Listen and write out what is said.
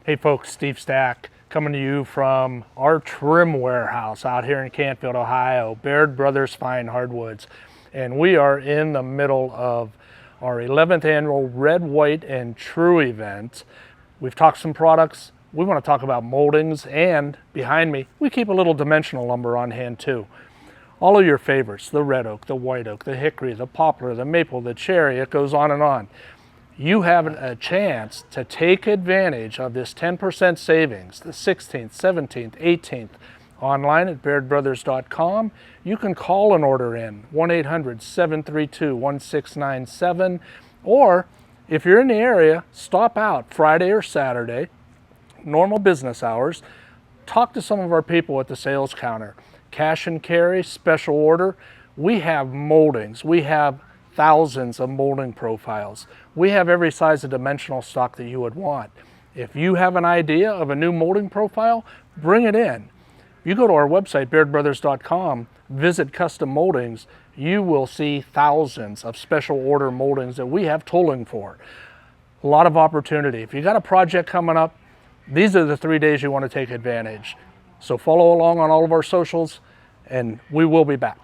Hey folks, Steve Stack coming to you from our trim warehouse out here in Canfield, Ohio, Baird Brothers Fine Hardwoods. And we are in the middle of our 11th annual Red, White, and True event. We've talked some products. We want to talk about moldings, and behind me, we keep a little dimensional lumber on hand too. All of your favorites, the red oak, the white oak, the hickory, the poplar, the maple, the cherry, it goes on and on. You have a chance to take advantage of this 10% savings, the 16th, 17th, 18th, online at bairdbrothers.com. You can call an order in, 1-800-732-1697, or if you're in the area, stop out Friday or Saturday, normal business hours, talk to some of our people at the sales counter. Cash and carry, special order. We have moldings. We have thousands of molding profiles. We have every size of dimensional stock that you would want. If you have an idea of a new molding profile, bring it in. You go to our website, bairdbrothers.com, visit custom moldings, you will see thousands of special order moldings that we have tooling for. A lot of opportunity. If you got a project coming up, these are the 3 days you want to take advantage. So follow along on all of our socials, and we will be back.